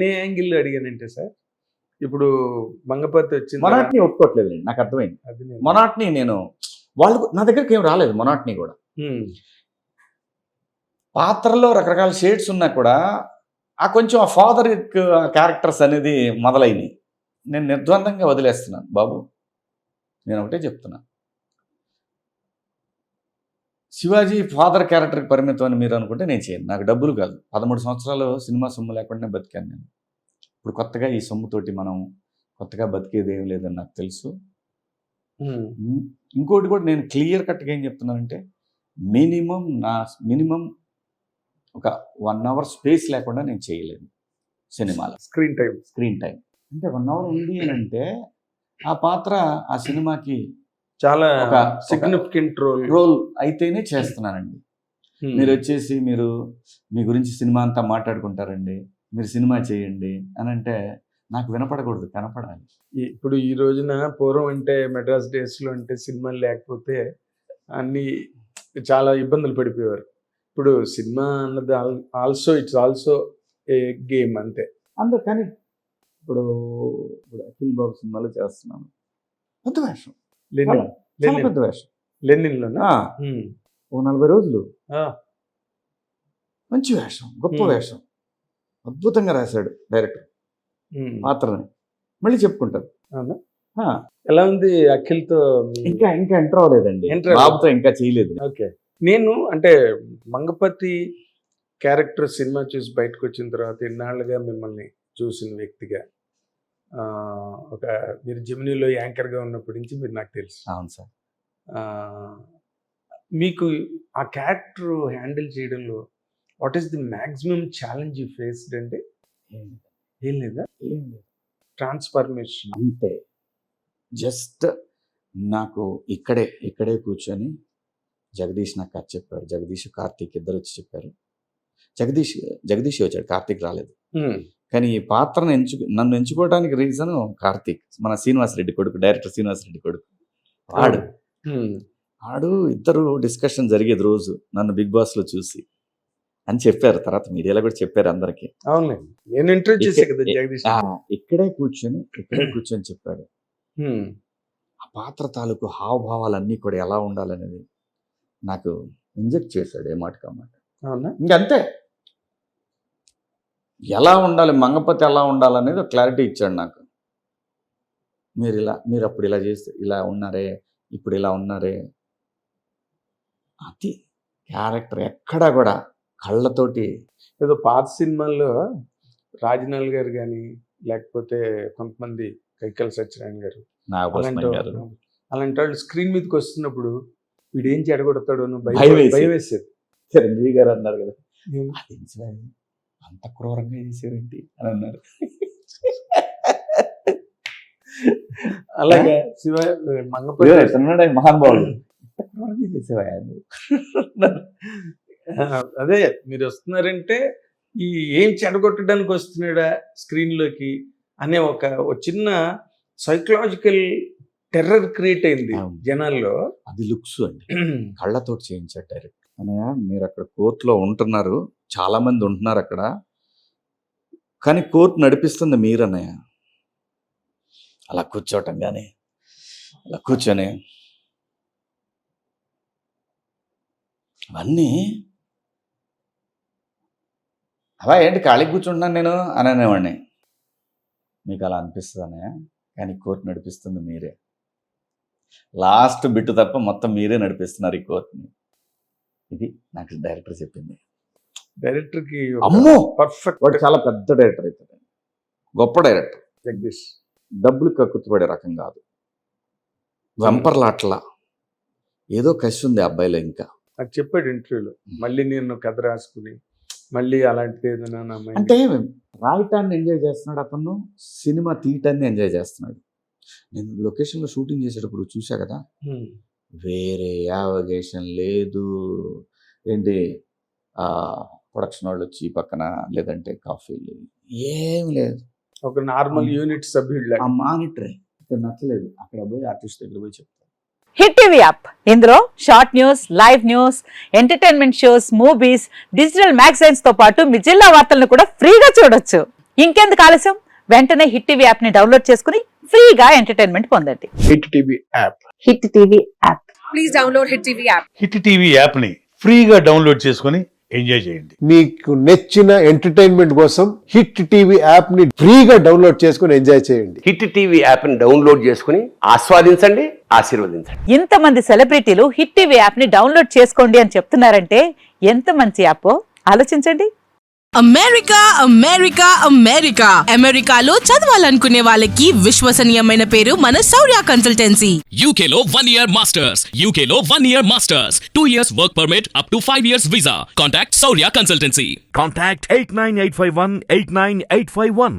నేను ఏ యాంగిల్లో అడిగానంటే సార్, ఇప్పుడు మంగపతి వచ్చింది మొనాట్ని ఒప్పుకోవట్లేదండి, నాకు అర్థమైంది. అది మొనాట్ని నేను వాళ్ళు నా దగ్గరికి ఏం రాలేదు. మొనాట్ని కూడా పాత్రలో రకరకాల షేడ్స్ ఉన్నా కూడా ఆ కొంచెం ఆ ఫాదర్ క్యారెక్టర్స్ అనేది మొదలైనవి. నేను నిర్ద్వందంగా వదిలేస్తున్నాను. బాబు నేను ఒకటే చెప్తున్నా, శివాజీ ఫాదర్ క్యారెక్టర్కి పరిమితం అని మీరు అనుకుంటే నేను చేయను. నాకు డబ్బులు కాదు, 13 సంవత్సరాలు సినిమా సొమ్ము లేకుండా బతికాను నేను. ఇప్పుడు కొత్తగా ఈ సొమ్ముతోటి మనం కొత్తగా బతికేది ఏం లేదని నాకు తెలుసు. ఇంకోటి కూడా నేను క్లియర్ కట్గా ఏం చెప్తున్నానంటే, మినిమం ఒక 1 hour స్పేస్ లేకుండా నేను చేయలేను సినిమాలో. స్క్రీన్ టైం అంటే 1 hour ఉంది అని అంటే ఆ పాత్ర ఆ సినిమాకి చాలా ఒక సిగ్నిఫికెంట్ రోల్ అయితేనే చేస్తున్నానండి. మీరు వచ్చేసి మీరు మీ గురించి సినిమా అంతా మాట్లాడుకుంటారండి, మీరు సినిమా చేయండి అని అంటే నాకు వినపడకూడదు, కనపడాలి. ఇప్పుడు ఈ రోజున పూర్వం అంటే మెడ్రాస్ డేస్లో అంటే సినిమాలు లేకపోతే అన్ని చాలా ఇబ్బందులు పడిపోయేవారు. ఇప్పుడు సినిమా అన్నది ఇట్స్ ఆల్సో ఏ గేమ్ అంతే. కానీ ఇప్పుడు అఖిల్ బాబు సినిమాలో చేస్తున్నాను, పెద్ద వేషం, పెద్ద వేషం, లెనిన్లోనా ఓ 40 రోజులు మంచి వేషం, గొప్ప వేషం, అద్భుతంగా రాశాడు డైరెక్టర్ పాత్రని. మళ్ళీ చెప్పుకుంటారు. ఎలా ఉంది అఖిల్తో? ఇంకా ఎంటర్ అవ్వలేదండి, బాబుతో ఇంకా చేయలేదు. ఓకే. నేను అంటే మంగపతి క్యారెక్టర్ సినిమా చూసి బయటకు వచ్చిన తర్వాత ఎన్నాళ్ళుగా మిమ్మల్ని చూసిన వ్యక్తిగా, మీరు జెమినీలో యాంకర్గా ఉన్నప్పటి నుంచి మీరు నాకు తెలుసు. అవును సార్. మీకు ఆ క్యారెక్టర్ హ్యాండిల్ చేయడంలో what is the maximum challenge you faced అంటే? ఏం లేదా? ట్రాన్స్ఫర్మేషన్ అంతే. జస్ట్ నాకు ఇక్కడే కూర్చొని జగదీష్ నాకు కథ చెప్పాడు. జగదీష్ కార్తీక్ ఇద్దరు వచ్చి చెప్పారు. జగదీష్ వచ్చాడు, కార్తీక్ రాలేదు. కానీ ఈ పాత్రను నన్ను ఎంచుకోవడానికి రీజన్ కార్తీక్, మన శ్రీనివాసరెడ్డి కొడుకు, డైరెక్టర్ శ్రీనివాసరెడ్డి కొడుకు. ఆడు ఇద్దరు డిస్కషన్ జరిగేది రోజు నన్ను బిగ్ బాస్ లో చూసి అని చెప్పారు. తర్వాత మీడియాలో కూడా చెప్పారు అందరికి. ఇక్కడే కూర్చొని చెప్పాడు. ఆ పాత్ర తాలూకు హావభావాలన్నీ కూడా ఎలా ఉండాలనేది నాకు ఇంజెక్ట్ చేశాడు, ఏ మాటకు ఆ మాట. ఇంకంతే, ఎలా ఉండాలి మంగపతి, ఎలా ఉండాలనేది ఒక క్లారిటీ ఇచ్చాడు నాకు. మీరు అప్పుడు ఇలా చేస్తే ఇలా ఉన్నారే, ఇప్పుడు ఇలా ఉన్నారే. అది క్యారెక్టర్ ఎక్కడా కూడా కళ్ళతోటి. ఏదో పాత సినిమాల్లో రాజనాల్ గారు కానీ, లేకపోతే కొంతమంది కైకల్ సత్యనారాయణ గారు, అలాంటి వాళ్ళు స్క్రీన్ మీదకి వస్తున్నప్పుడు వీడేం చెడగొడతాడు భయం వేసేది. చిరంజీవి గారు అన్నారు కదా, అంత క్రూరంగా చేసేవేంటి అని అన్నారు. అలాగే శివ మంగపతి మహానుభావుడు అదే మీరు వస్తున్నారంటే ఈ ఏం చెడగొట్టడానికి వస్తున్నాడా స్క్రీన్లోకి అనే ఒక చిన్న సైకలాజికల్ టెర్రర్ క్రియేట్ అయింది జనాల్లో. అది లుక్స్ అండి, కళ్ళతోటి చేయించాడు డైరెక్ట్. అన్నయ్య మీరు అక్కడ కోర్టులో ఉంటున్నారు, చాలా మంది ఉంటున్నారు అక్కడ, కానీ కోర్టు నడిపిస్తుంది మీరన్నయ్య. అలా కూర్చోవటం కానీ అలా కూర్చొని అవన్నీ అవా ఏంటి ఖాళీ కూర్చుంటున్నాను నేను అని అనేవాడిని. మీకు అలా అనిపిస్తుంది అన్నయ్య, కానీ కోర్టు నడిపిస్తుంది మీరే. లాస్ట్ బిట్టు తప్ప మొత్తం మీరే నడిపిస్తున్నారు ఈ కోర్టుని. ఇది నాకు డైరెక్టర్ చెప్పింది. డైరెక్టర్కి అమ్మో పర్ఫెక్ట్, వాడు చాలా పెద్ద డైరెక్టర్ అవుతాడు, గొప్ప డైరెక్టర్. జగదీష్ డబ్బులు కక్కుతుపడే రకం కాదు, వెంపర్లాట్లా ఏదో కసి ఉంది ఆ అబ్బాయిలో. ఇంకా నాకు చెప్పాడు ఇంటర్వ్యూలో, మళ్ళీ నేను కథ రాసుకుని మళ్ళీ అలాంటిది ఏదైనా అంటే రాయటాన్ని ఎంజాయ్ చేస్తున్నాడు అతను, సినిమా తీయటాన్ని ఎంజాయ్ చేస్తున్నాడు. నేను లొకేషన్లో షూటింగ్ చేసేటప్పుడు చూసా కదా, వేరే యావగేషన్ లేదు. ఏంటి ప్రొడక్షన్ వాళ్ళు వచ్చి పక్కన లేదంటే కాఫీలు ఏం లేదు, ఒక నార్మల్ యూనిట్ సభ్యుడు ఆ మానిటరే. ఇక్కడ నచ్చలేదు, అక్కడ పోయి ఆర్టిస్ట్ దగ్గర పోయి చెప్తాను. హిట్ టీవీ యాప్, ఇందులో short news, live news, entertainment shows, movies, digital magazines తో పాటు మీ జిల్లా వార్తలను కూడా ఫ్రీగా చూడొచ్చు. ఇంకెందుకు ఆలస్యం, వెంటనే హిట్ టీవీ యాప్ ని డౌన్లోడ్ చేసుకుని ఫ్రీగా ఎంటర్టైన్మెంట్ పొందండి. Hit TV app. Hit TV app. Please download Hit TV app. Hit TV యాప్ని ఫ్రీగా డౌన్లోడ్ చేసుకొని ఎంజాయ్ చేయండి. మీకు నచ్చిన ఎంటర్టైన్మెంట్ కోసం హిట్ టీవీ యాప్ ని ఫ్రీగా డౌన్లోడ్ చేసుకుని ఎంజాయ్ చేయండి. హిట్ టీవీ యాప్ని డౌన్లోడ్ చేసుకుని ఆస్వాదించండి, ఆశీర్వదించండి. ఇంతమంది సెలబ్రిటీలు హిట్ టీవీ యాప్ ని డౌన్లోడ్ చేసుకోండి అని చెప్తున్నారంటే ఎంత మంచి యాప్ ఆలోచించండి. అమెరికా అమెరికా అమెరికా అమెరికాలో చదవాలనుకునే వాళ్ళకి విశ్వసనీయమైన పేరు మన శౌర్య కన్సల్టెన్సీ. UK లో 1 year masters. UK లో 1 year masters. 2 years work permit up to 5 years visa. Contact Saurya Consultancy. Contact 89851 89851.